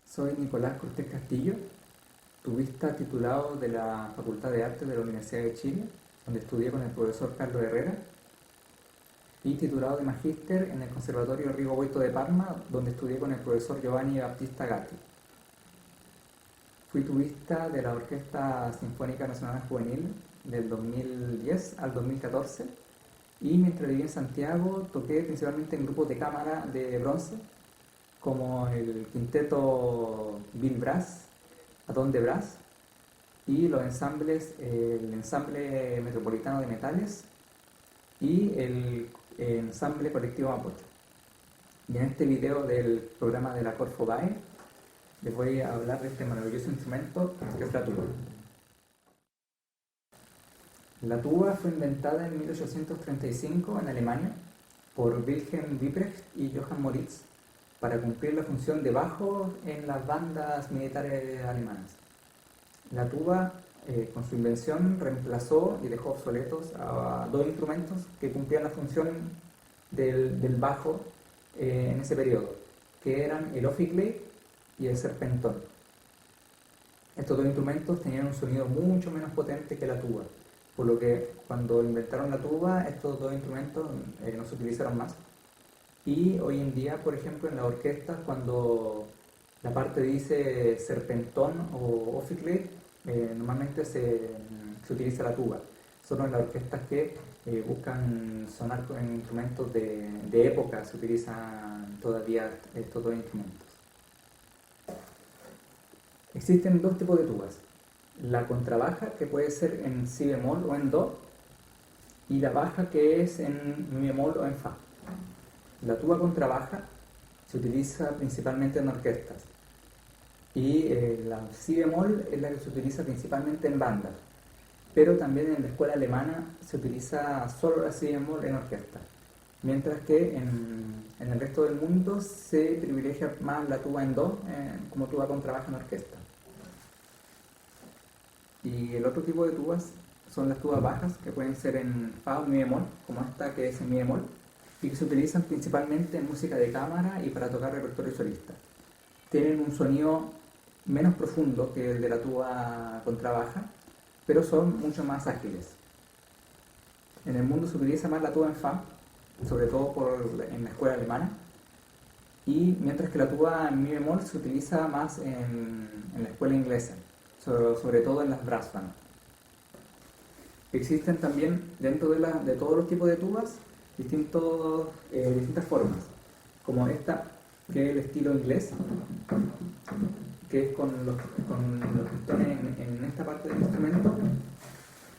Soy Nicolás Cortés Castillo, tubista titulado de la Facultad de Artes de la Universidad de Chile, donde estudié con el profesor Carlos Herrera, y titulado de Magíster en el Conservatorio Rigo Boito de Parma, donde estudié con el profesor Giovanni Battista Gatti. Fui tubista de la Orquesta Sinfónica Nacional Juvenil del 2010 al 2014, y mientras viví en Santiago toqué principalmente en grupos de cámara de bronce, como el quinteto Bill Brass, Adón de Brass, y los ensambles, el Ensamble Metropolitano de Metales y el Ensamble Colectivo Mapocho. Y en este video del programa de la Corfobae les voy a hablar de este maravilloso instrumento que es la tuba. La tuba fue inventada en 1835 en Alemania por Wilhelm Wipprecht y Johann Moritz para cumplir la función de bajo en las bandas militares alemanas. La tuba, con su invención, reemplazó y dejó obsoletos a dos instrumentos que cumplían la función del bajo en ese periodo, que eran el ophicleide y el serpentón. Estos dos instrumentos tenían un sonido mucho menos potente que la tuba, por lo que cuando inventaron la tuba, estos dos instrumentos no se utilizaron más. Y hoy en día, por ejemplo, en las orquestas, cuando la parte dice serpentón o ophicleide, normalmente se utiliza la tuba. Solo en las orquestas que buscan sonar con instrumentos de época se utilizan todavía estos dos instrumentos. Existen dos tipos de tubas. La contrabaja, que puede ser en si bemol o en do, y la baja, que es en mi bemol o en fa. La tuba contrabaja se utiliza principalmente en orquestas y la si bemol es la que se utiliza principalmente en bandas, pero también en la escuela alemana se utiliza solo la si bemol en orquesta, mientras que en el resto del mundo se privilegia más la tuba en do como tuba contrabaja en orquesta. Y el otro tipo de tubas son las tubas bajas, que pueden ser en fa o mi bemol, como esta que es en mi bemol, y que se utilizan principalmente en música de cámara y para tocar repertorio solista. Tienen un sonido menos profundo que el de la tuba contrabaja, pero son mucho más ágiles. En el mundo se utiliza más la tuba en fa, sobre todo en la escuela alemana, y mientras que la tuba en mi bemol se utiliza más en la escuela inglesa, sobre todo en las brass band. Existen también dentro de todos los tipos de tubas distintas formas, como esta, que es el estilo inglés, que es con los pistones en esta parte del instrumento,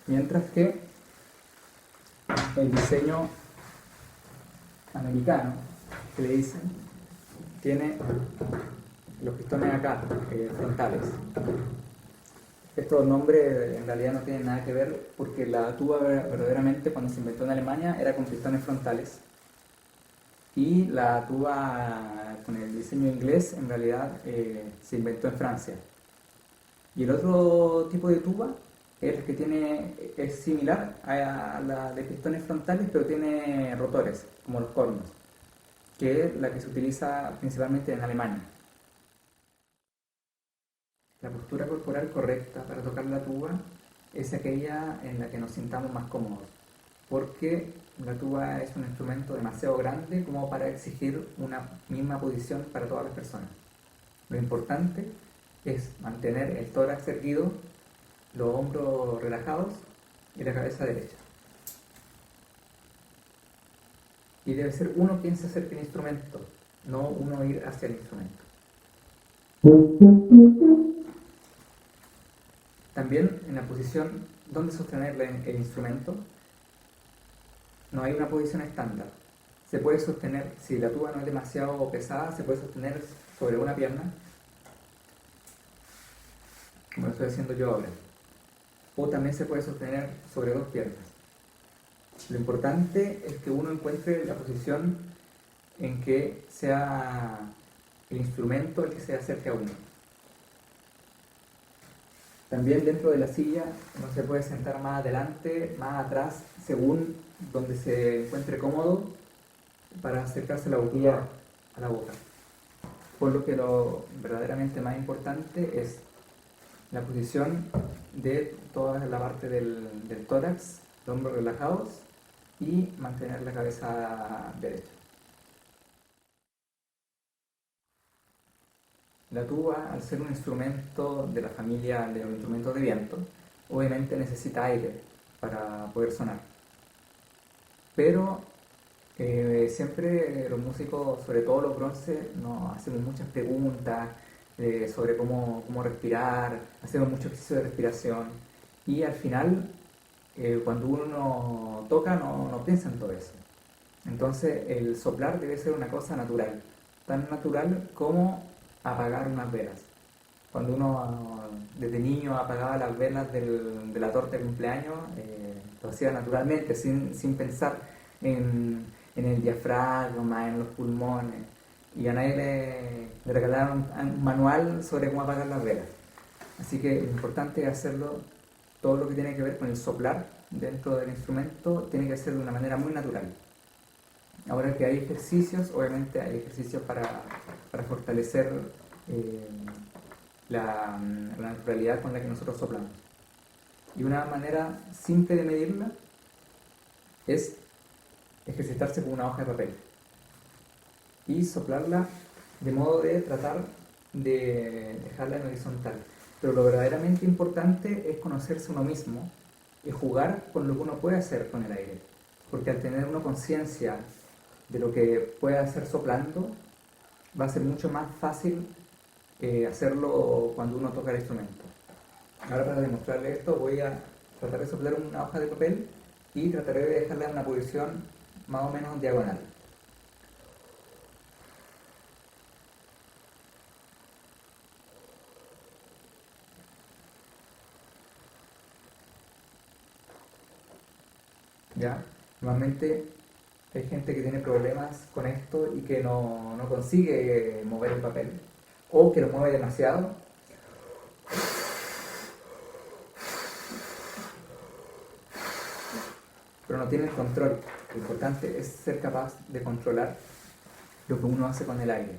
mientras que el diseño americano, que le dicen, tiene los pistones acá, frontales. Estos nombres en realidad no tienen nada que ver, porque la tuba verdaderamente cuando se inventó en Alemania era con pistones frontales, y la tuba con el diseño inglés en realidad se inventó en Francia. Y el otro tipo de tuba es el que es similar a la de pistones frontales, pero tiene rotores, como los cornos, que es la que se utiliza principalmente en Alemania. La postura corporal correcta para tocar la tuba es aquella en la que nos sintamos más cómodos, porque la tuba es un instrumento demasiado grande como para exigir una misma posición para todas las personas. Lo importante es mantener el tórax erguido, los hombros relajados y la cabeza derecha. Y debe ser uno quien se acerque al instrumento, no uno ir hacia el instrumento. También en la posición donde sostener el instrumento no hay una posición estándar. Se puede sostener, si la tuba no es demasiado pesada, se puede sostener sobre una pierna, como lo estoy haciendo yo ahora, o también se puede sostener sobre dos piernas. Lo importante es que uno encuentre la posición en que sea el instrumento el que se acerque a uno. También dentro de la silla uno se puede sentar más adelante, más atrás, según donde se encuentre cómodo, para acercarse la boquilla a la boca. por lo que lo verdaderamente más importante es la posición de toda la parte del tórax, los hombros relajados y mantener la cabeza derecha. La tuba, al ser un instrumento de la familia de los instrumentos de viento, obviamente necesita aire para poder sonar. Pero siempre los músicos, sobre todo los bronces, nos hacemos muchas preguntas sobre cómo respirar, hacemos mucho ejercicio de respiración y al final cuando uno toca no piensa en todo eso. Entonces el soplar debe ser una cosa natural, tan natural como apagar unas velas. Cuando uno desde niño apagaba las velas de la torta de cumpleaños, lo hacía naturalmente, sin pensar en el diafragma, en los pulmones. Y a nadie le regalaron un manual sobre cómo apagar las velas. Así que lo importante es hacerlo, todo lo que tiene que ver con el soplar dentro del instrumento, tiene que ser de una manera muy natural. Ahora que hay ejercicios, obviamente hay ejercicios para fortalecer la naturalidad con la que nosotros soplamos. Y una manera simple de medirla es ejercitarse con una hoja de papel y soplarla de modo de tratar de dejarla en horizontal. Pero lo verdaderamente importante es conocerse uno mismo y jugar con lo que uno puede hacer con el aire. Porque al tener uno conciencia de lo que puede hacer soplando, va a ser mucho más fácil hacerlo cuando uno toca el instrumento. Ahora, para demostrarle esto, voy a tratar de soplar una hoja de papel y trataré de dejarla en una posición más o menos diagonal. ¿Ya? Normalmente hay gente que tiene problemas con esto y que no consigue mover el papel o que lo mueve demasiado. Pero no tiene el control. Lo importante es ser capaz de controlar lo que uno hace con el aire.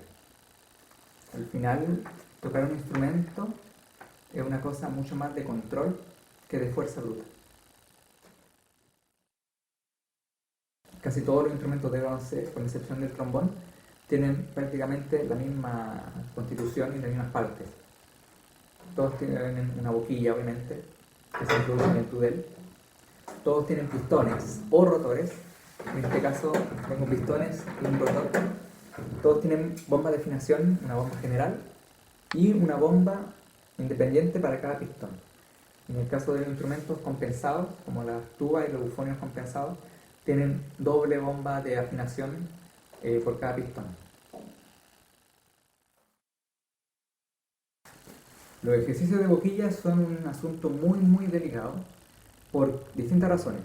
Al final, tocar un instrumento es una cosa mucho más de control que de fuerza bruta. Casi todos los instrumentos de bronce, con excepción del trombón, tienen prácticamente la misma constitución y las mismas partes. Todos tienen una boquilla, obviamente, que se introduce en el tudel. Todos tienen pistones o rotores. En este caso tengo pistones y un rotor. Todos tienen bomba de afinación, una bomba general y una bomba independiente para cada pistón. En el caso de los instrumentos compensados, como las tubas y los bufonios compensados, tienen doble bomba de afinación por cada pistón. Los ejercicios de boquilla son un asunto muy delicado por distintas razones.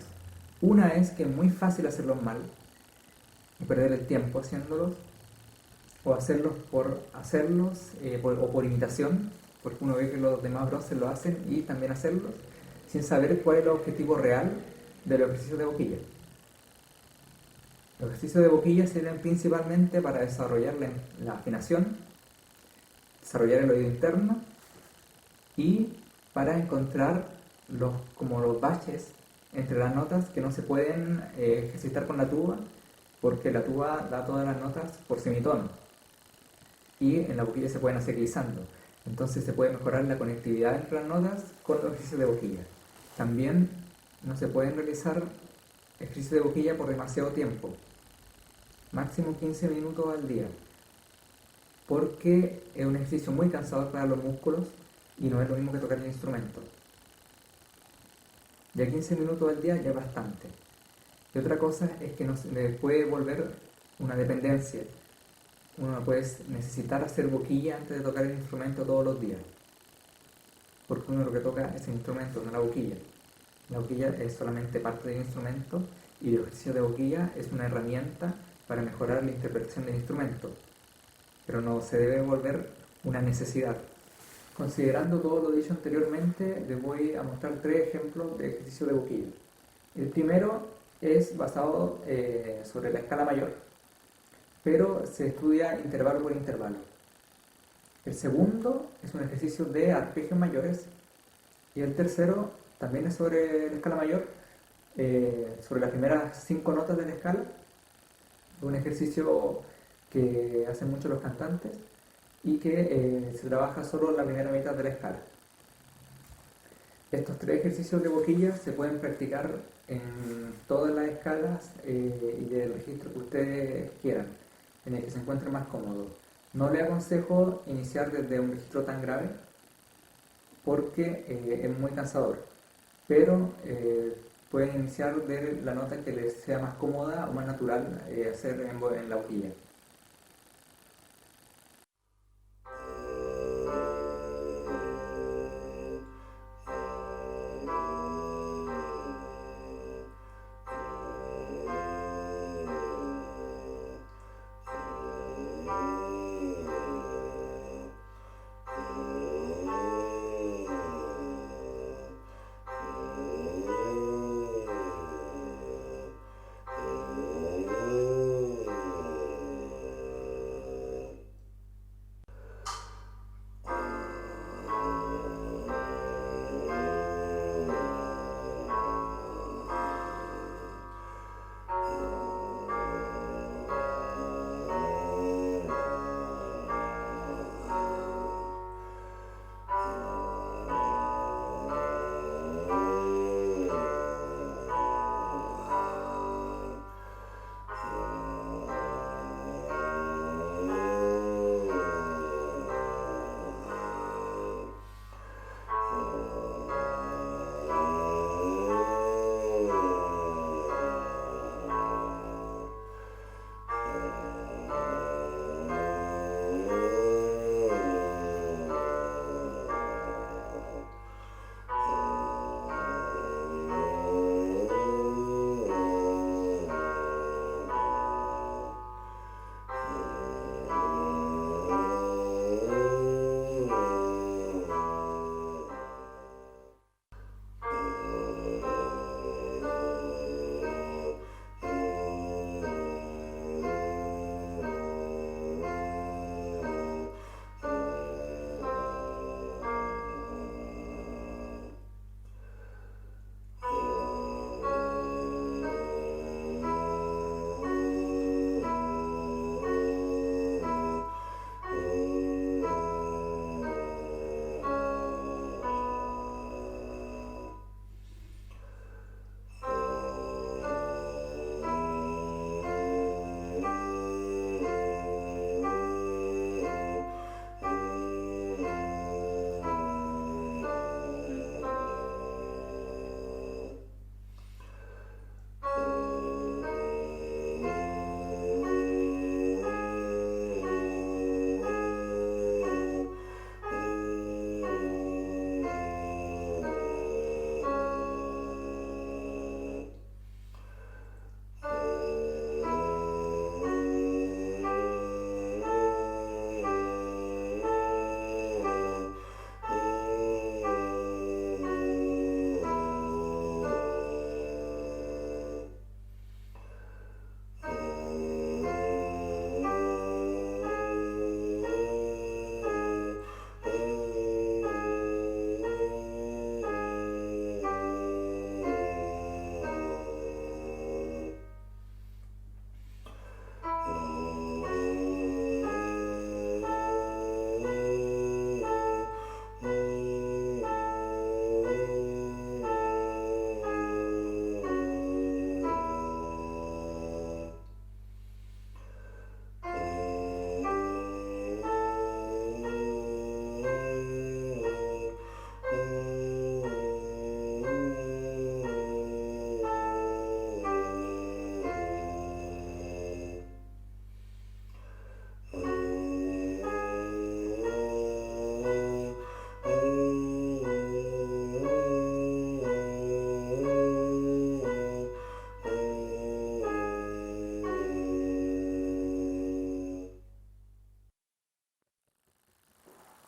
Una es que es muy fácil hacerlos mal y perder el tiempo haciéndolos, o hacerlos o por imitación, porque uno ve que los demás bronces lo hacen y también hacerlos sin saber cuál es el objetivo real de los ejercicios de boquilla. Los ejercicios de boquilla sirven principalmente para desarrollar la afinación, desarrollar el oído interno y para encontrar los baches entre las notas que no se pueden ejercitar con la tuba, porque la tuba da todas las notas por semitono y en la boquilla se pueden hacer glissando. Entonces se puede mejorar la conectividad entre las notas con los ejercicios de boquilla. También no se pueden realizar ejercicios de boquilla por demasiado tiempo, máximo 15 minutos al día, porque es un ejercicio muy cansador para los músculos y no es lo mismo que tocar el instrumento. Ya 15 minutos al día ya es bastante. Y otra cosa es que nos puede volver una dependencia. Uno puede necesitar hacer boquilla antes de tocar el instrumento todos los días, porque uno lo que toca es el instrumento, no la boquilla. La boquilla es solamente parte del instrumento y el ejercicio de boquilla es una herramienta para mejorar la interpretación del instrumento, pero no se debe volver una necesidad. Considerando todo lo dicho anteriormente, les voy a mostrar 3 ejemplos de ejercicio de boquilla. El primero es basado sobre la escala mayor, pero se estudia intervalo por intervalo. El segundo es un ejercicio de arpegios mayores y el tercero también es sobre la escala mayor, sobre las primeras 5 notas de la escala, un ejercicio que hacen mucho los cantantes y que se trabaja solo en la primera mitad de la escala. Estos 3 ejercicios de boquilla se pueden practicar en todas las escalas y del registro que ustedes quieran, en el que se encuentren más cómodos. No le aconsejo iniciar desde un registro tan grave porque es muy cansador, pero pueden iniciar de la nota que les sea más cómoda o más natural hacer en la boquilla.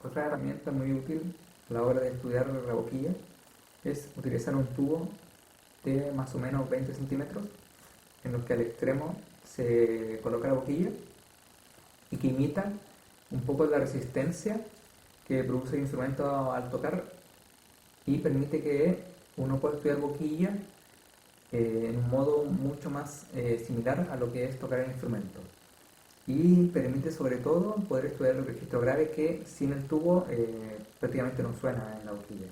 Otra herramienta muy útil a la hora de estudiar la boquilla es utilizar un tubo de más o menos 20 centímetros en los que al extremo se coloca la boquilla y que imita un poco la resistencia que produce el instrumento al tocar y permite que uno pueda estudiar boquilla en un modo mucho más similar a lo que es tocar el instrumento. Y permite sobre todo poder estudiar el registro grave que sin el tubo prácticamente no suena en la boquilla.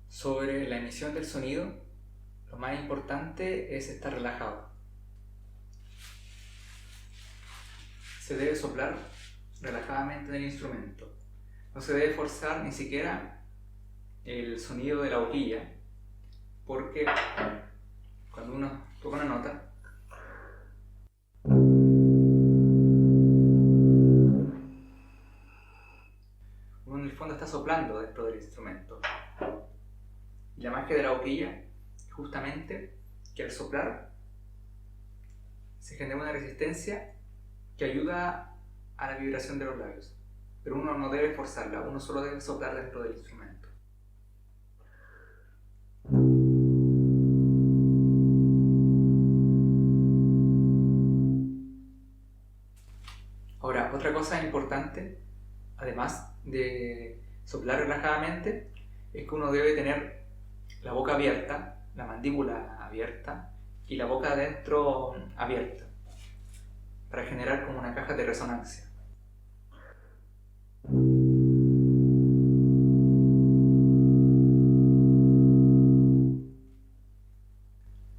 Sobre la emisión del sonido, lo más importante es estar relajado. Se debe soplar relajadamente en el instrumento. No se debe forzar ni siquiera el sonido de la boquilla, porque cuando uno toca una nota, uno en el fondo está soplando dentro del instrumento. Y la magia de la boquilla es justamente que al soplar se genera una resistencia que ayuda a la vibración de los labios. Pero uno no debe forzarla, uno solo debe soplar dentro del instrumento. Ahora, otra cosa importante, además de soplar relajadamente, es que uno debe tener la boca abierta, la mandíbula abierta y la boca adentro abierta, para generar como una caja de resonancia.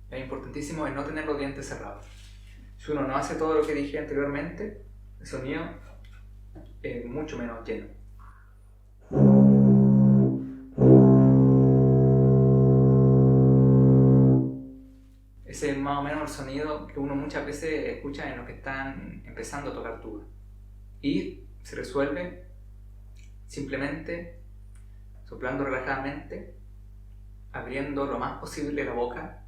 Lo importantísimo es no tener los dientes cerrados. Si uno no hace todo lo que dije anteriormente, el sonido es mucho menos lleno. Ese es más o menos el sonido que uno muchas veces escucha en los que están empezando a tocar tuba. Y se resuelve simplemente soplando relajadamente, abriendo lo más posible la boca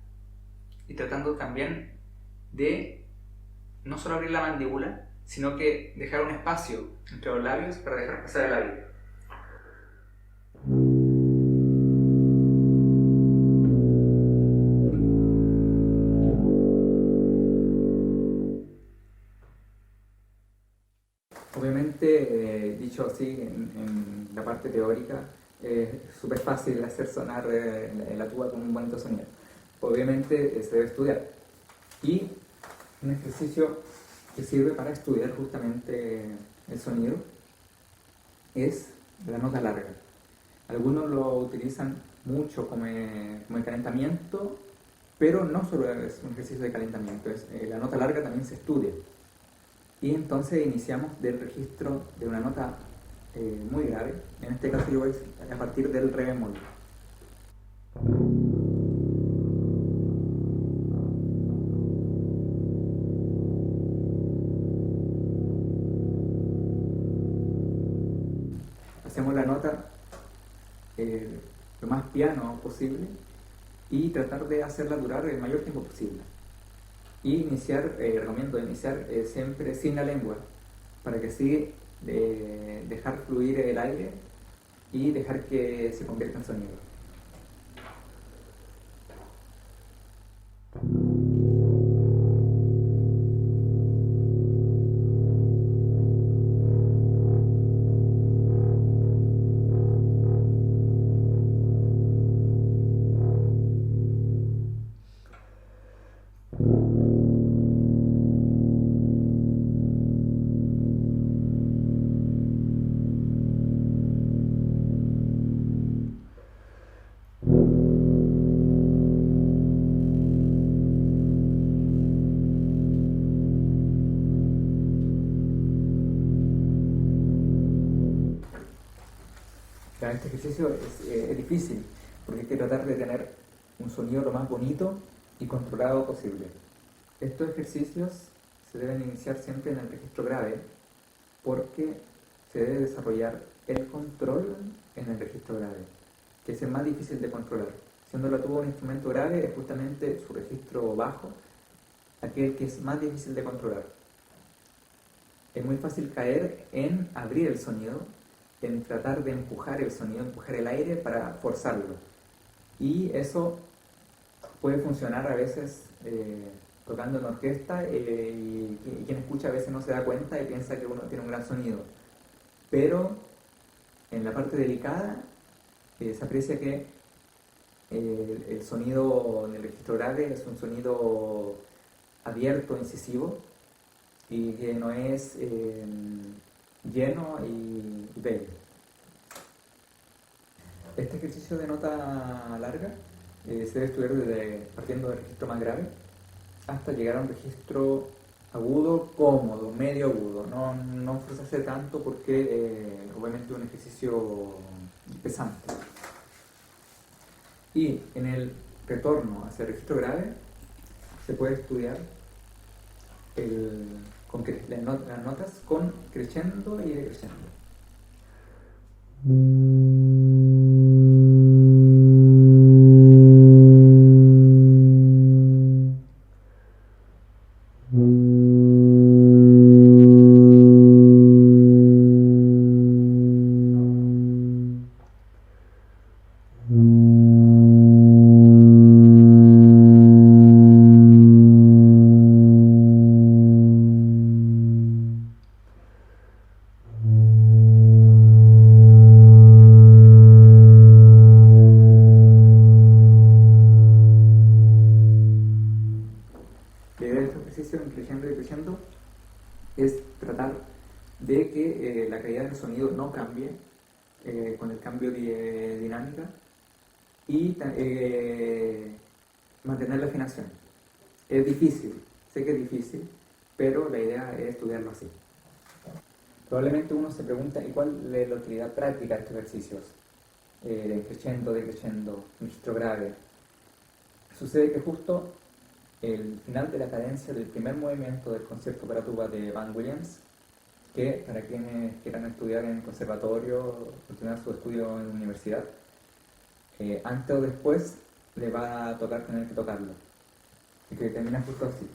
y tratando también de no solo abrir la mandíbula, sino que dejar un espacio entre los labios para dejar pasar el aire. Obviamente, dicho así, en la parte teórica, es súper fácil hacer sonar la tuba con un bonito sonido. Obviamente se debe estudiar. Y un ejercicio que sirve para estudiar justamente el sonido es la nota larga. Algunos lo utilizan mucho como calentamiento, pero no solo es un ejercicio de calentamiento, la nota larga también se estudia. Y entonces iniciamos del registro de una nota muy grave, en este caso yo voy a partir del re bemol. Hacemos la nota lo más piano posible y tratar de hacerla durar el mayor tiempo posible. Y recomiendo iniciar siempre sin la lengua, para que así dejar fluir el aire y dejar que se convierta en sonido. Este ejercicio es difícil porque hay que tratar de tener un sonido lo más bonito y controlado posible. Estos ejercicios se deben iniciar siempre en el registro grave porque se debe desarrollar el control en el registro grave, que es el más difícil de controlar. Siendo la tuba un instrumento grave, es justamente su registro bajo aquel que es más difícil de controlar. Es muy fácil caer en abrir el sonido, en tratar de empujar el sonido, empujar el aire para forzarlo. Y eso puede funcionar a veces tocando en orquesta y quien escucha a veces no se da cuenta y piensa que uno tiene un gran sonido. Pero en la parte delicada se aprecia que el sonido en el registro grave es un sonido abierto, incisivo, y que no es lleno y bello. Este ejercicio de nota larga se debe estudiar partiendo del registro más grave hasta llegar a un registro agudo, cómodo, medio agudo. No forzarse tanto porque obviamente es un ejercicio pesante. Y en el retorno hacia el registro grave se puede estudiar las notas con crescendo y decrescendo. La idea de este ejercicio en crescendo y decrescendo es tratar de que la calidad del sonido no cambie con el cambio de dinámica y mantener la afinación. Es difícil, sé que es difícil, pero la idea es estudiarlo así. Probablemente uno se pregunta, ¿y cuál es la utilidad práctica de estos ejercicios? Crescendo, decrescendo, registro grave. Sucede que justo el final de la cadencia del primer movimiento del concierto para tuba de Van Williams, que para quienes quieran estudiar en el conservatorio, continuar su estudio en la universidad, antes o después le va a tocar tener que tocarlo, y que termina justo así.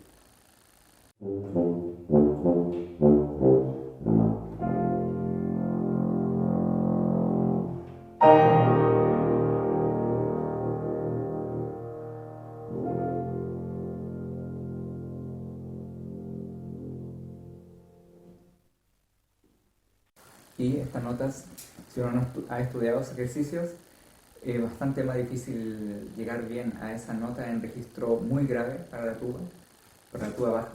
Y estas notas, si uno no ha estudiado esos ejercicios, es bastante más difícil llegar bien a esa nota en registro muy grave para la tuba baja,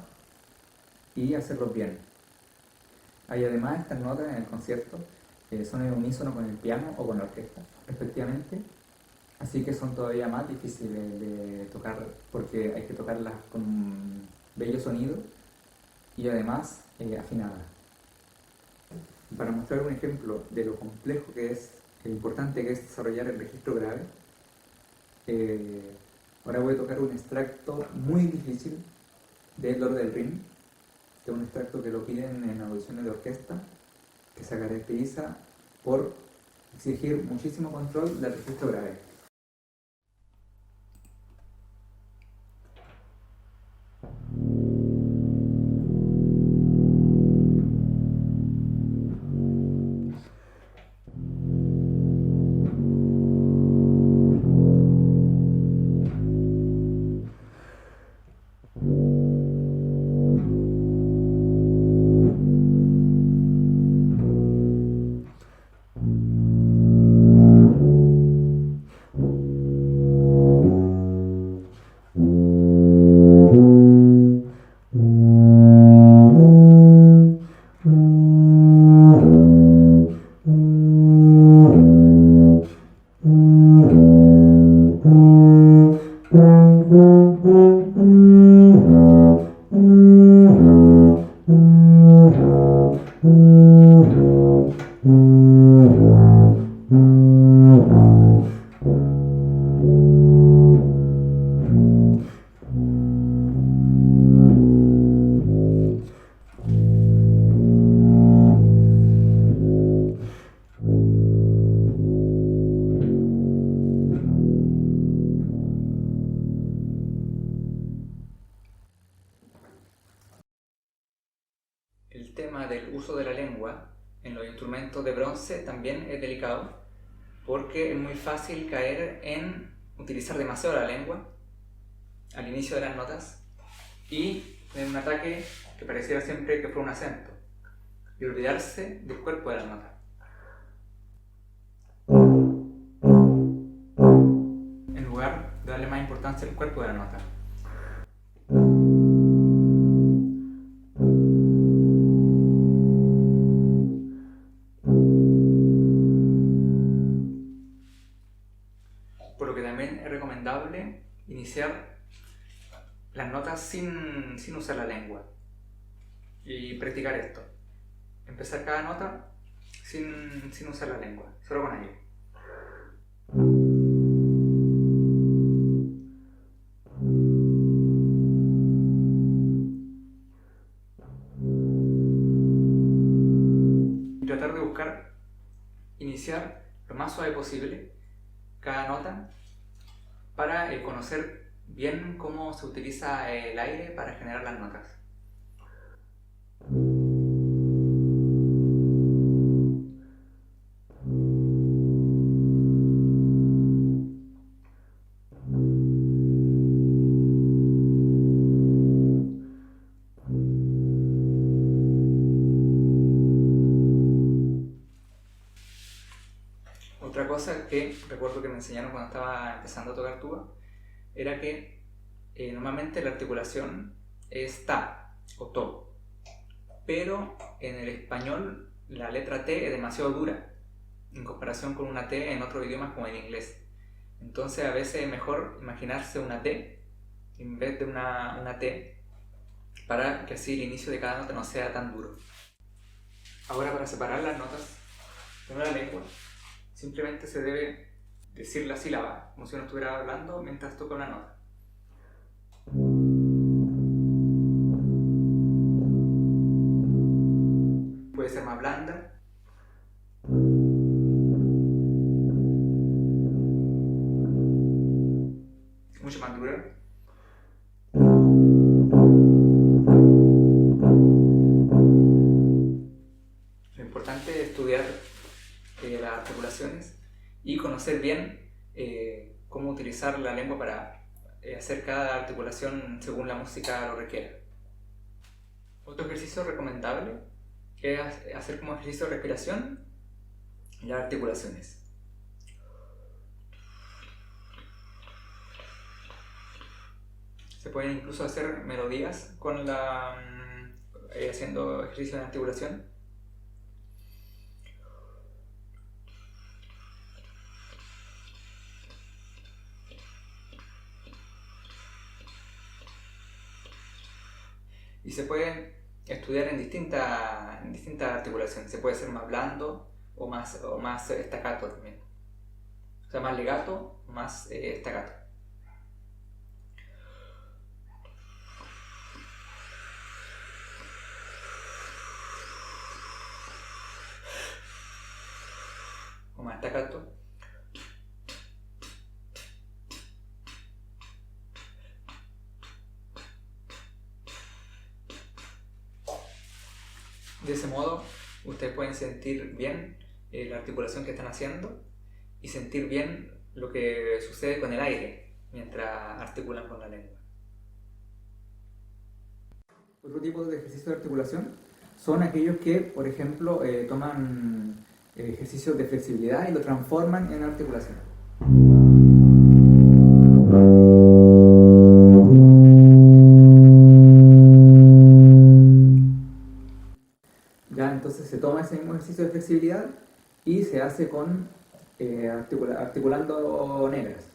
y hacerlos bien. Hay además estas notas en el concierto son en unísono con el piano o con la orquesta, respectivamente, así que son todavía más difíciles de tocar porque hay que tocarlas con un bello sonido y además afinadas. Para mostrar un ejemplo de lo complejo que es, lo importante que es desarrollar el registro grave, ahora voy a tocar un extracto muy difícil de Lord del Rin, que es un extracto que lo piden en audiciones de orquesta, que se caracteriza por exigir muchísimo control del registro grave. instrumento de bronce también es delicado porque es muy fácil caer en utilizar demasiado la lengua al inicio de las notas y tener un ataque que pareciera siempre que fue un acento y olvidarse del cuerpo de la nota. En lugar de darle más importancia al cuerpo de la nota. Por lo que también es recomendable iniciar las notas sin usar la lengua y practicar esto. Empezar cada nota sin usar la lengua, solo con aire. Y tratar de buscar iniciar lo más suave posible cada nota para conocer bien cómo se utiliza el aire para generar las notas. Otra cosa que recuerdo que me enseñaron cuando estaba empezando a tocar tuba era que normalmente la articulación es ta o to, pero en el español la letra T es demasiado dura en comparación con una T en otros idiomas como en inglés. Entonces a veces es mejor imaginarse una T en vez de una T para que así el inicio de cada nota no sea tan duro. Ahora, para separar las notas con la lengua, simplemente se debe decir la sílaba, como si uno estuviera hablando mientras toca una nota. Puede ser más blanda. Mucho más dura. Lo importante es estudiar las articulaciones y conocer bien cómo utilizar la lengua para hacer cada articulación según la música lo requiera. Otro ejercicio recomendable es hacer como ejercicio de respiración las articulaciones. Se pueden incluso hacer melodías con haciendo ejercicios de articulación. Y se puede estudiar en distintas articulaciones. Se puede ser más blando o más staccato también. O sea, más legato o más staccato. O más staccato. De ese modo, ustedes pueden sentir bien la articulación que están haciendo y sentir bien lo que sucede con el aire mientras articulan con la lengua. Otro tipo de ejercicios de articulación son aquellos que, por ejemplo, toman ejercicios de flexibilidad y lo transforman en articulación. Ya, entonces se toma ese mismo ejercicio de flexibilidad y se hace con articulando negras.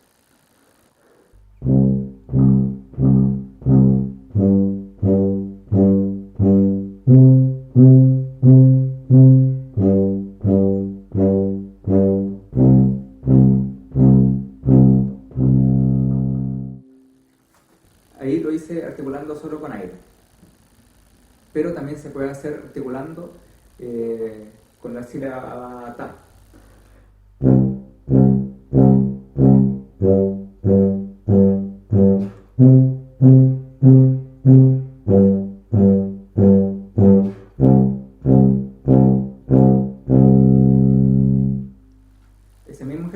Ahí lo hice articulando solo con aire. Pero también se puede hacer articulando con la sílaba ta.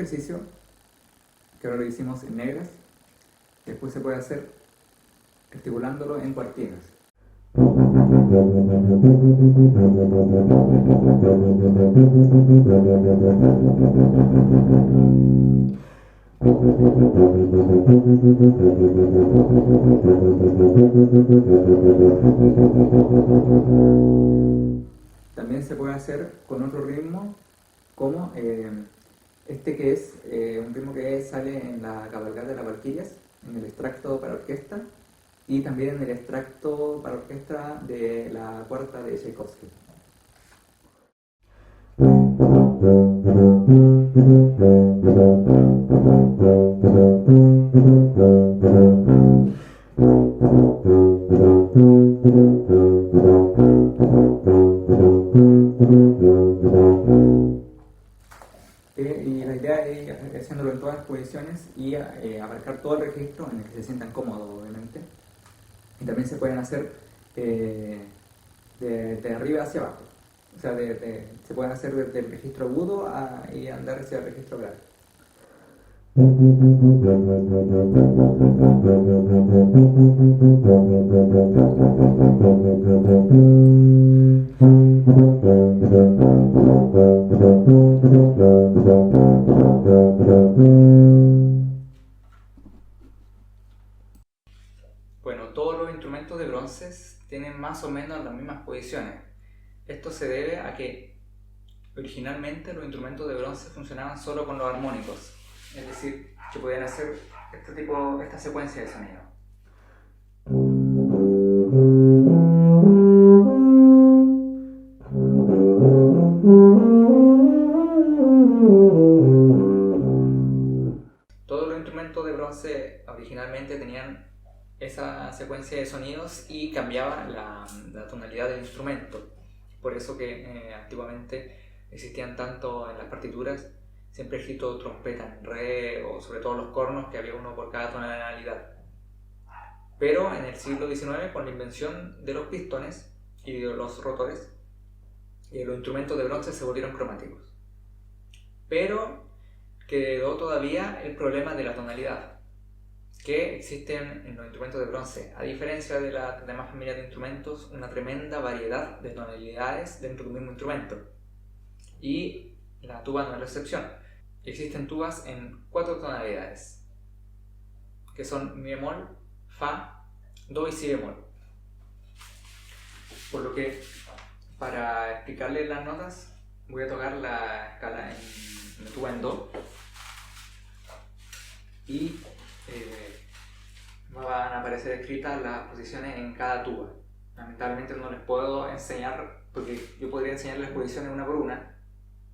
ejercicio, que ahora lo hicimos en negras, después se puede hacer articulándolo en cuartinas. También se puede hacer con otro ritmo, como este, que es un ritmo que sale en la cabalgata de las Valquirias, en el extracto para orquesta, y también en el extracto para orquesta de la cuarta de Tchaikovsky. Y la idea es ir haciéndolo en todas las posiciones y abarcar todo el registro en el que se sientan cómodos, obviamente. Y también se pueden hacer de arriba hacia abajo. O sea, se pueden hacer desde el registro agudo y andar hacia el registro grave. Bueno, todos los instrumentos de bronce tienen más o menos las mismas posiciones. Esto se debe a que originalmente los instrumentos de bronce funcionaban solo con los armónicos, es decir, que podían hacer esta secuencia de sonido. Todos los instrumentos de bronce originalmente tenían esa secuencia de sonidos y cambiaba la tonalidad del instrumento. Por eso que antiguamente existían tanto en las partituras siempre escrito trompeta en re, o sobre todo los cornos, que había uno por cada tonalidad. Pero en el siglo XIX, con la invención de los pistones y de los rotores, los instrumentos de bronce se volvieron cromáticos. Pero quedó todavía el problema de la tonalidad, que existen en los instrumentos de bronce, a diferencia de las demás familias de instrumentos, una tremenda variedad de tonalidades dentro de un mismo instrumento. Y la tuba no es la excepción. Existen tubas en 4 tonalidades, que son mi bemol, fa, do y si bemol. Por lo que, para explicarles las notas, voy a tocar la escala en la tuba en do y van a aparecer escritas las posiciones en cada tuba. Lamentablemente no les puedo enseñar, porque yo podría enseñarles las posiciones una por una,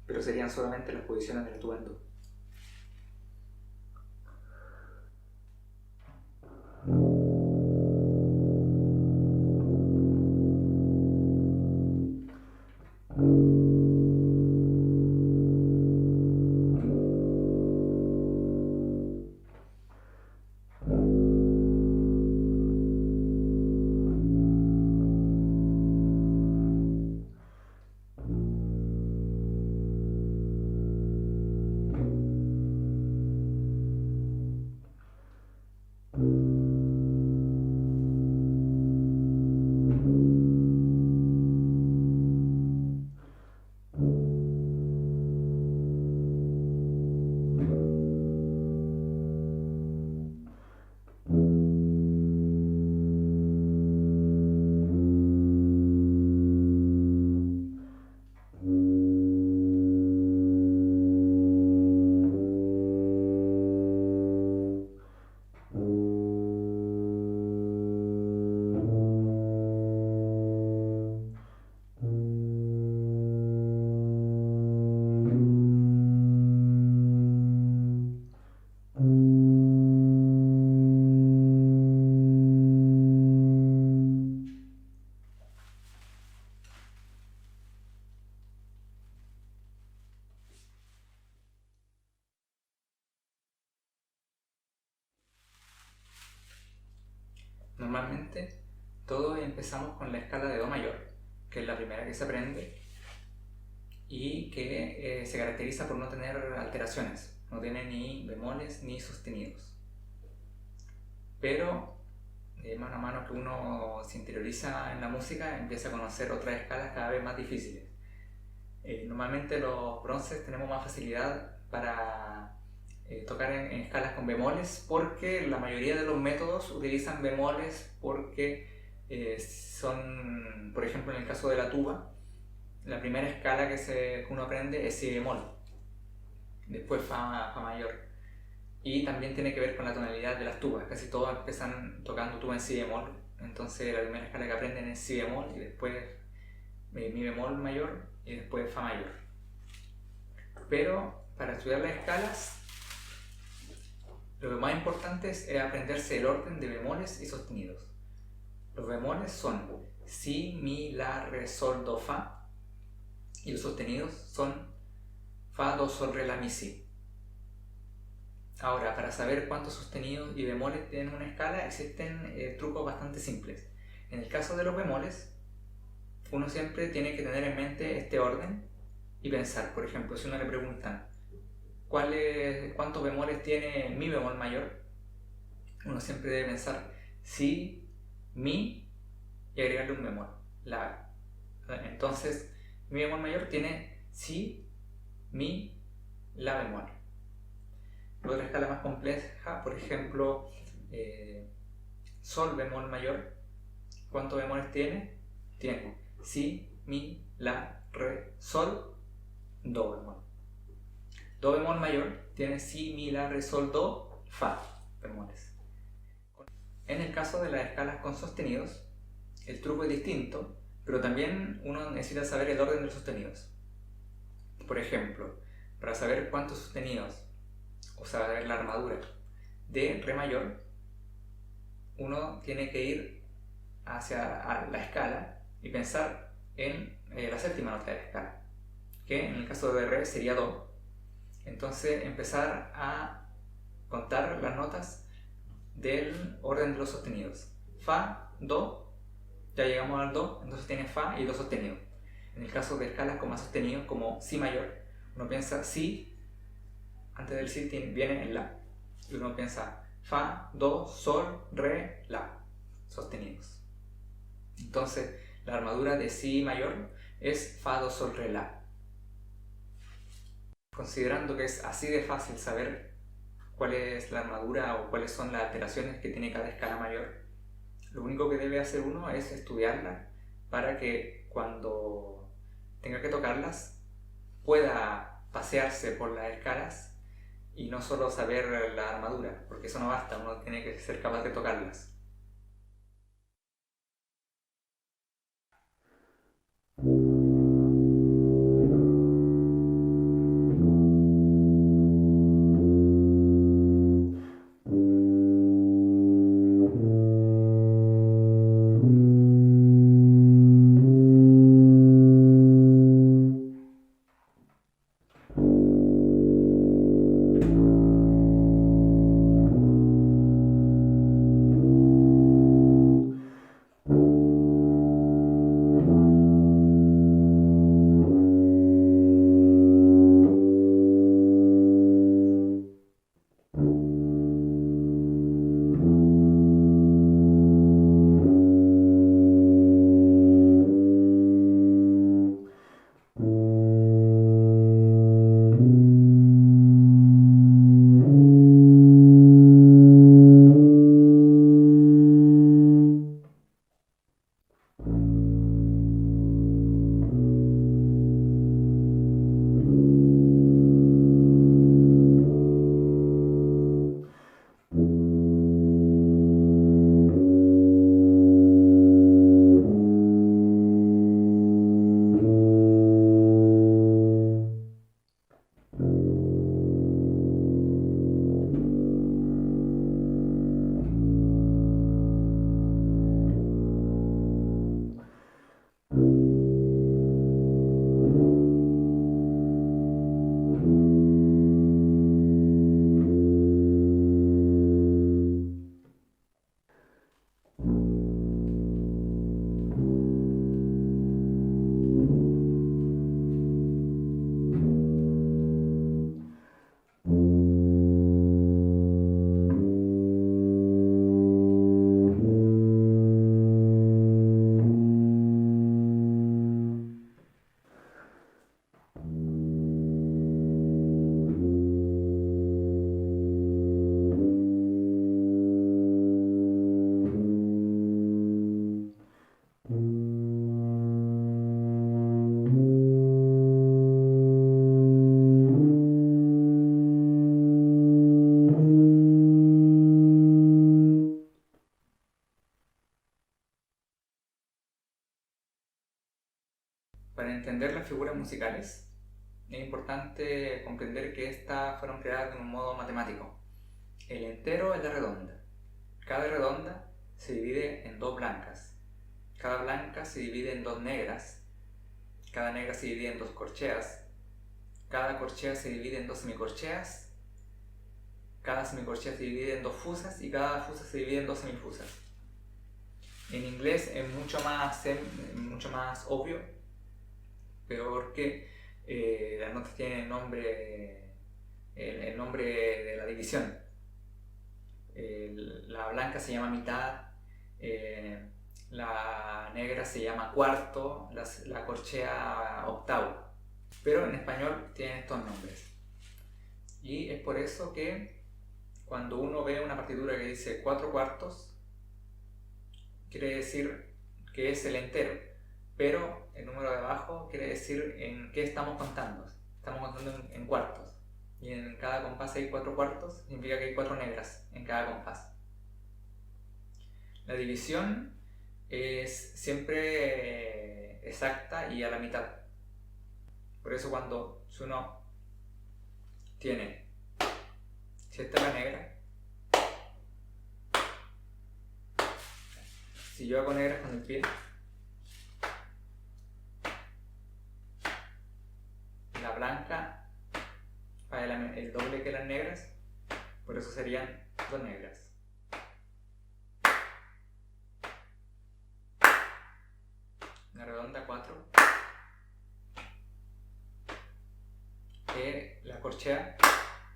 pero serían solamente las posiciones del tuba en do. Normalmente todos empezamos con la escala de do mayor, que es la primera que se aprende y que se caracteriza por no tener alteraciones. no tiene ni bemoles ni sostenidos. Pero mano a mano que uno se interioriza en la música, empieza a conocer otras escalas cada vez más difíciles. Normalmente los bronces tenemos más facilidad para tocar en escalas con bemoles, porque la mayoría de los métodos utilizan bemoles porque son, por ejemplo, en el caso de la tuba, la primera escala que uno aprende es si bemol, después fa mayor, y también tiene que ver con la tonalidad de las tubas. Casi todos empiezan tocando tuba en si bemol, entonces la primera escala que aprenden es si bemol y después mi bemol mayor y después fa mayor. Pero para estudiar las escalas, lo más importante es aprenderse el orden de bemoles y sostenidos. Los bemoles son si, mi, la, re, sol, do, fa, y los sostenidos son fa, do, sol, re, la, mi, si. Ahora, para saber cuántos sostenidos y bemoles tienen una escala, existen trucos bastante simples. En el caso de los bemoles, uno siempre tiene que tener en mente este orden y pensar. Por ejemplo, si uno le preguntan cuántos bemoles tiene mi bemol mayor, uno siempre debe pensar si, mi y agregarle un bemol, la. Entonces, mi bemol mayor tiene si, mi, la bemol. Otra escala más compleja, por ejemplo, sol bemol mayor, ¿cuántos bemoles tiene? Tiene si, mi, la, re, sol, do bemol. Do bemol mayor tiene si, mi, la, re, sol, do, fa bemoles. En el caso de las escalas con sostenidos, el truco es distinto, pero también uno necesita saber el orden de los sostenidos. Por ejemplo, para saber cuántos sostenidos, o saber la armadura de re mayor, uno tiene que ir hacia la escala y pensar en la séptima nota de la escala, que en el caso de re sería do. Entonces empezar a contar las notas del orden de los sostenidos. Fa, do, ya llegamos al do, entonces tiene fa y do sostenido. En el caso de escalas con más sostenidos, como si mayor, uno piensa si, antes del si viene el la, y uno piensa fa, do, sol, re, la, sostenidos. Entonces la armadura de si mayor es fa, do, sol, re, la. Considerando que es así de fácil saber cuál es la armadura o cuáles son las alteraciones que tiene cada escala mayor, lo único que debe hacer uno es estudiarla para que cuando tenga que tocarlas pueda pasearse por las escalas y no solo saber la armadura, porque eso no basta, uno tiene que ser capaz de tocarlas. figuras musicales, es importante comprender que estas fueron creadas de un modo matemático. El entero es la redonda. Cada redonda se divide en dos blancas. Cada blanca se divide en dos negras. Cada negra se divide en dos corcheas. Cada corchea se divide en dos semicorcheas. Cada semicorchea se divide en dos fusas y cada fusa se divide en dos semifusas. En inglés es mucho más obvio, porque las notas tienen el nombre de la división. La blanca se llama mitad, la negra se llama cuarto, la corchea octavo. Pero en español tienen estos nombres. Y es por eso que cuando uno ve una partitura que dice 4 cuartos, quiere decir que es el entero, pero el número de abajo quiere decir en qué estamos contando. Estamos contando en cuartos, y en cada compás hay 4 cuartos, significa que hay 4 negras en cada compás. La división es siempre exacta y a la mitad. Por eso si uno tiene, si esta es la negra, si yo hago negras con el pie, la blanca vale el doble que las negras, por eso serían 2 negras. La redonda 4, la corchea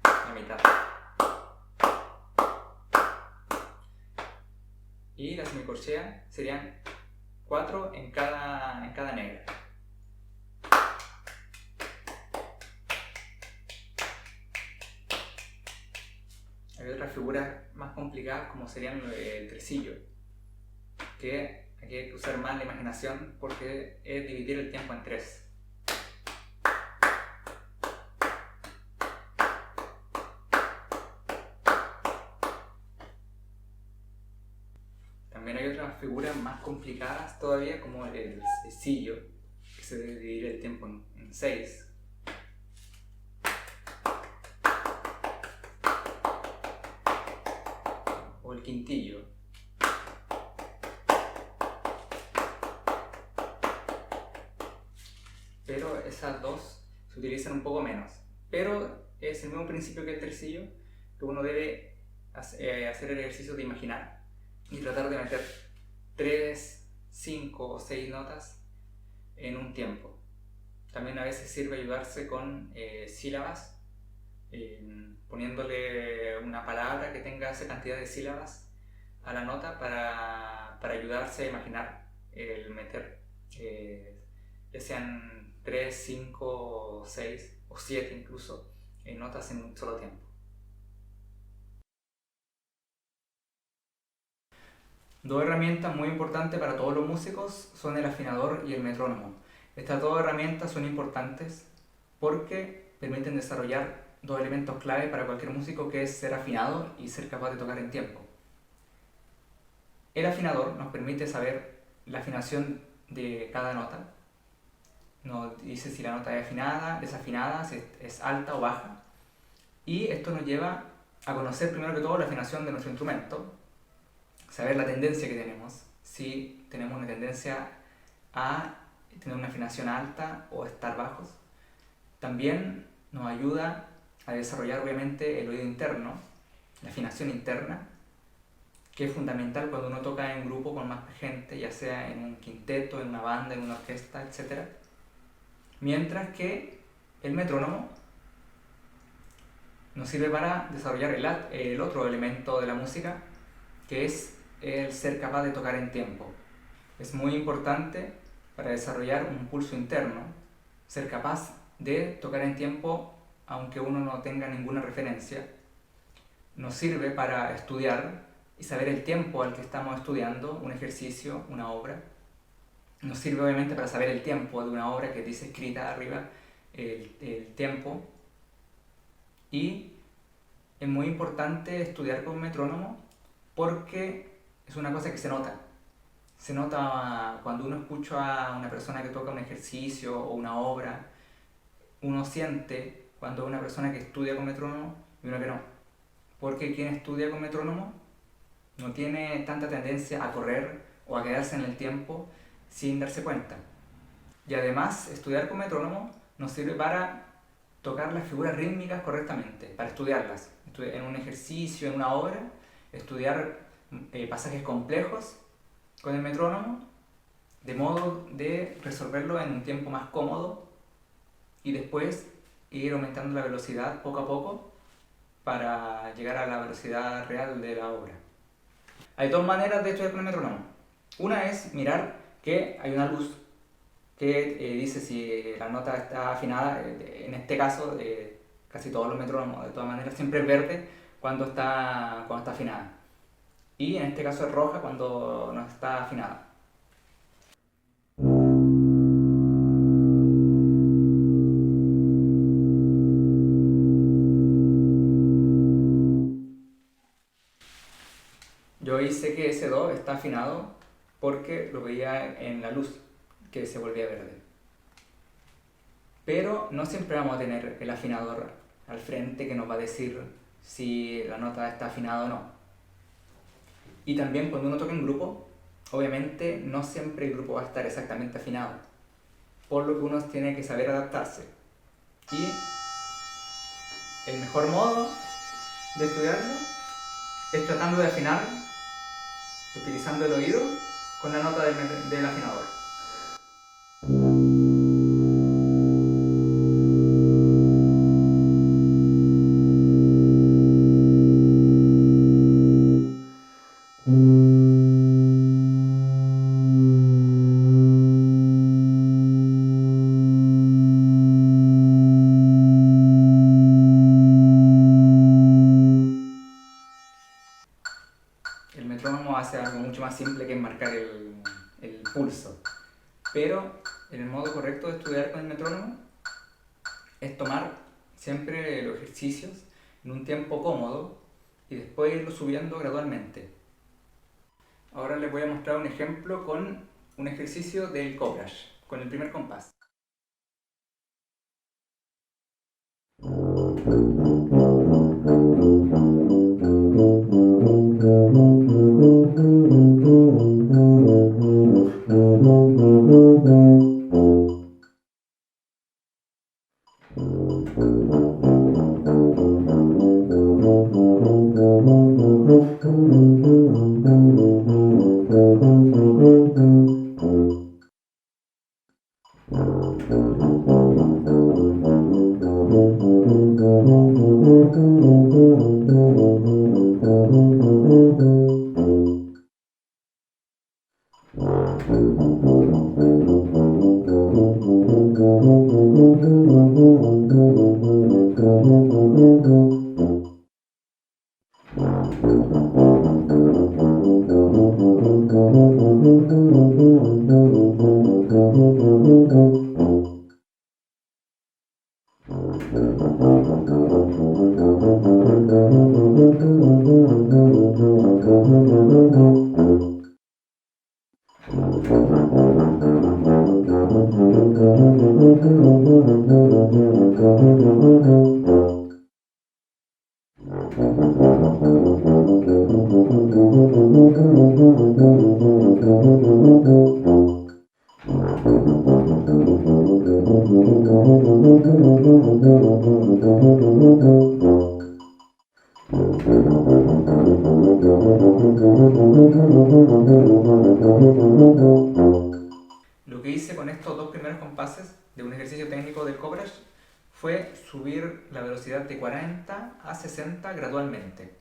la mitad. Y la semicorchea serían 4 en cada negra. Hay otras figuras más complicadas como serían el tresillo, que aquí hay que usar más la imaginación porque es dividir el tiempo en 3. También hay otras figuras más complicadas todavía, como el sillo, que se debe dividir el tiempo en 6. O el quintillo. Pero esas dos se utilizan un poco menos. Pero es el mismo principio que el tresillo, que uno debe hacer el ejercicio de imaginar y tratar de meter 3, 5 o 6 notas en un tiempo. También a veces sirve ayudarse con sílabas, poniéndole una palabra que tenga esa cantidad de sílabas a la nota para ayudarse a imaginar el meter, ya sean 3, 5, 6 o 7 incluso, notas en un solo tiempo. Dos herramientas muy importantes para todos los músicos son el afinador y el metrónomo. Estas dos herramientas son importantes porque permiten desarrollar dos elementos clave para cualquier músico, que es ser afinado y ser capaz de tocar en tiempo. El afinador nos permite saber la afinación de cada nota. Nos dice si la nota es afinada, desafinada, si es alta o baja. Y esto nos lleva a conocer primero que todo la afinación de nuestro instrumento, saber la tendencia que tenemos, si tenemos una tendencia a tener una afinación alta o estar bajos. También nos ayuda a desarrollar obviamente el oído interno, la afinación interna, que es fundamental cuando uno toca en grupo con más gente, ya sea en un quinteto, en una banda, en una orquesta, etc. Mientras que el metrónomo nos sirve para desarrollar el otro elemento de la música, que es el ser capaz de tocar en tiempo. Es muy importante para desarrollar un pulso interno, ser capaz de tocar en tiempo aunque uno no tenga ninguna referencia. Nos sirve para estudiar y saber el tiempo al que estamos estudiando un ejercicio, una obra. Nos sirve obviamente para saber el tiempo de una obra que dice escrita arriba, el tiempo. Y es muy importante estudiar con metrónomo porque es una cosa que se nota. se nota cuando uno escucha a una persona que toca un ejercicio o una obra, uno siente cuando una persona que estudia con metrónomo y uno que no. Porque quien estudia con metrónomo no tiene tanta tendencia a correr o a quedarse en el tiempo sin darse cuenta. Y además, estudiar con metrónomo nos sirve para tocar las figuras rítmicas correctamente, para estudiarlas. En un ejercicio, en una obra, estudiar pasajes complejos con el metrónomo, de modo de resolverlo en un tiempo más cómodo y después ir aumentando la velocidad poco a poco para llegar a la velocidad real de la obra. Hay dos maneras de estudiar con el metrónomo. Una es mirar que hay una luz que dice si la nota está afinada. En este caso, casi todos los metrónomos, de todas maneras, siempre es verde cuando está afinada. Y en este caso es roja cuando no está afinada. Yo ahí sé que ese do está afinado porque lo veía en la luz, que se volvía verde. Pero no siempre vamos a tener el afinador al frente que nos va a decir si la nota está afinada o no. Y también cuando uno toca en grupo, obviamente no siempre el grupo va a estar exactamente afinado, por lo que uno tiene que saber adaptarse. Y el mejor modo de estudiarlo es tratando de afinar, utilizando el oído, con la nota del afinador. El metrónomo hace algo mucho más simple que marcar el pulso. Pero el modo correcto de estudiar con el metrónomo es tomar siempre los ejercicios en un tiempo cómodo y después irlo subiendo gradualmente. Ahora les voy a mostrar un ejemplo con un ejercicio del Cobrash, con el primer compás. Lo que hice con estos dos primeros compases de un ejercicio técnico del Cobrash fue subir la velocidad de 40 a 60 gradualmente.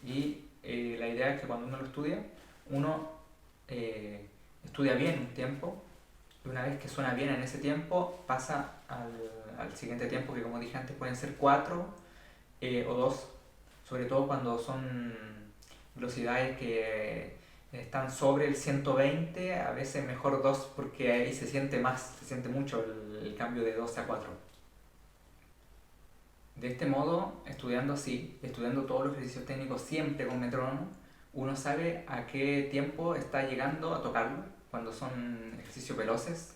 Y la idea es que cuando uno lo estudia, uno estudia bien un tiempo, y una vez que suena bien en ese tiempo, pasa al siguiente tiempo, que como dije antes pueden ser 4 o 2, sobre todo cuando son velocidades que están sobre el 120, a veces mejor 2 porque ahí se siente más, se siente mucho el cambio de 12 a 4. De este modo, estudiando así, estudiando todos los ejercicios técnicos siempre con metrónomo, uno sabe a qué tiempo está llegando a tocarlo, cuando son ejercicios veloces,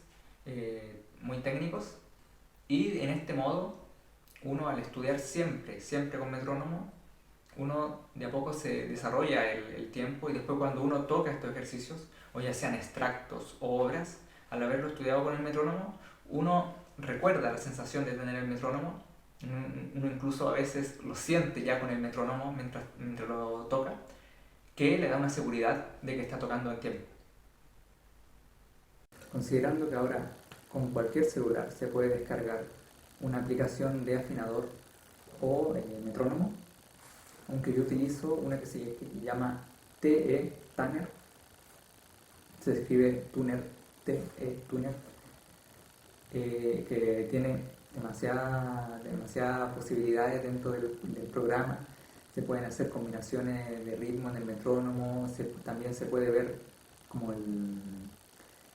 muy técnicos, y en este modo, uno al estudiar siempre con metrónomo, uno de a poco se desarrolla el tiempo y después cuando uno toca estos ejercicios, o ya sean extractos o obras, al haberlo estudiado con el metrónomo, uno recuerda la sensación de tener el metrónomo, uno incluso a veces lo siente ya con el metrónomo mientras lo toca, que le da una seguridad de que está tocando en tiempo. Considerando que ahora con cualquier celular se puede descargar una aplicación de afinador o metrónomo, aunque yo utilizo una que se llama TE Tuner, se escribe Tuner, TE Tuner, que tiene demasiadas posibilidades dentro del programa. Se pueden hacer combinaciones de ritmo en el metrónomo, también se puede ver como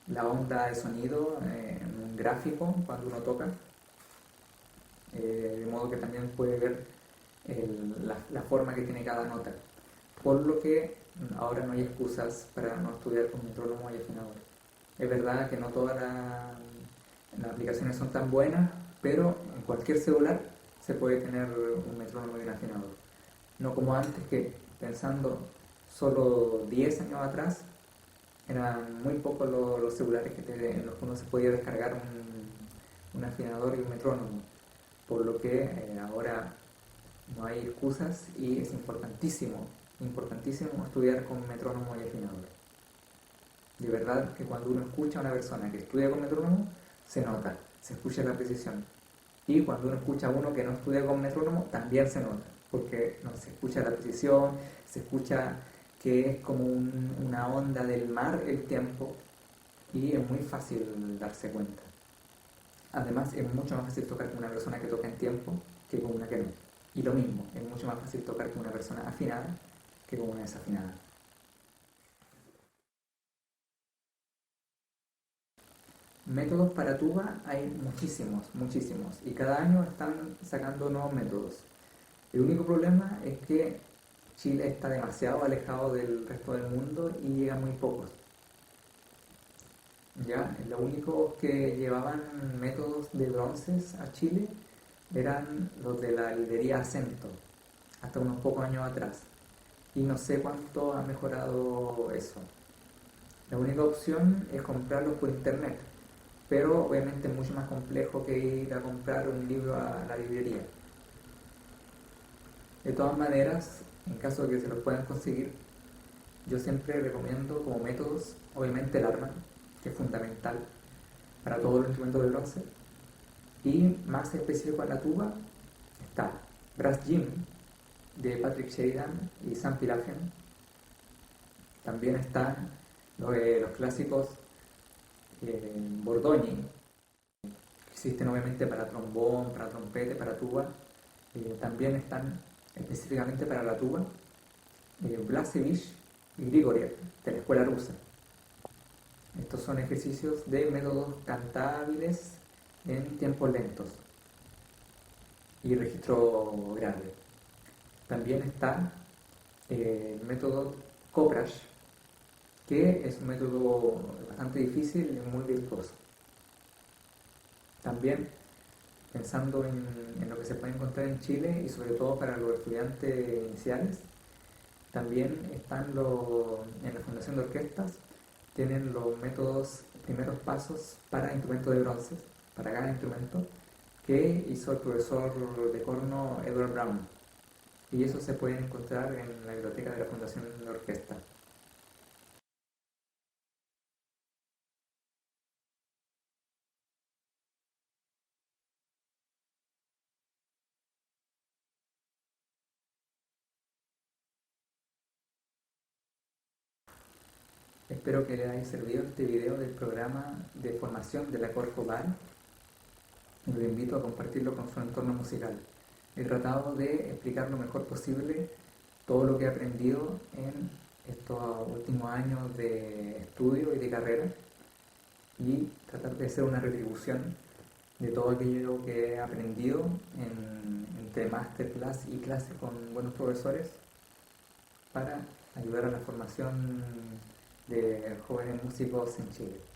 la onda de sonido en un gráfico cuando uno toca, de modo que también puede ver la forma que tiene cada nota. Por lo que ahora no hay excusas para no estudiar con metrónomo y afinador. Es verdad que no todas las aplicaciones son tan buenas, pero en cualquier celular se puede tener un metrónomo y un afinador. No como antes, que pensando solo 10 años atrás, eran muy pocos los celulares en los que uno se podía descargar un afinador y un metrónomo, por lo que ahora no hay excusas y es importantísimo estudiar con metrónomo y afinador. De verdad que cuando uno escucha a una persona que estudia con metrónomo, se nota, se escucha la precisión. Y cuando uno escucha a uno que no estudia con metrónomo, también se nota, porque no se escucha la precisión, se escucha que es como una onda del mar el tiempo, y es muy fácil darse cuenta. Además, es mucho más fácil tocar con una persona que toca en tiempo que con una que no. Y lo mismo, es mucho más fácil tocar con una persona afinada que con una desafinada. Métodos para tuba hay muchísimos, y cada año están sacando nuevos métodos. El único problema es que Chile está demasiado alejado del resto del mundo y llega muy pocos. Ya, los únicos que llevaban métodos de bronces a Chile eran los de la librería Acento, hasta unos pocos años atrás. Y no sé cuánto ha mejorado eso. La única opción es comprarlos por internet, pero obviamente es mucho más complejo que ir a comprar un libro a la librería. De todas maneras, en caso de que se los puedan conseguir, yo siempre recomiendo como métodos, obviamente el arma, que es fundamental para todos los instrumentos de bronce, y más específico a la tuba está Brass Jim de Patrick Sheridan y Sam Pilagen. También están los clásicos Bordogni, que existen obviamente para trombón, para trompete, para tuba. También están específicamente para la tuba Blasevich y Grigoriev de la escuela rusa. Estos son ejercicios de métodos cantables en tiempos lentos y registro grande. También está el método Koprash, que es un método bastante difícil y muy virtuoso. También, pensando en lo que se puede encontrar en Chile y sobre todo para los estudiantes iniciales, también están en la Fundación de Orquestas, tienen los métodos, primeros pasos para instrumentos de bronce, para cada instrumento, que hizo el profesor de corno Edward Brown. Y eso se puede encontrar en la biblioteca de la Fundación de Orquesta. Espero que les haya servido este video del programa de formación de la Corpo Bar y los invito a compartirlo con su entorno musical. He tratado de explicar lo mejor posible todo lo que he aprendido en estos últimos años de estudio y de carrera, y tratar de hacer una retribución de todo aquello que he aprendido entre masterclass y clases con buenos profesores para ayudar a la formación de jóvenes músicos en Chile.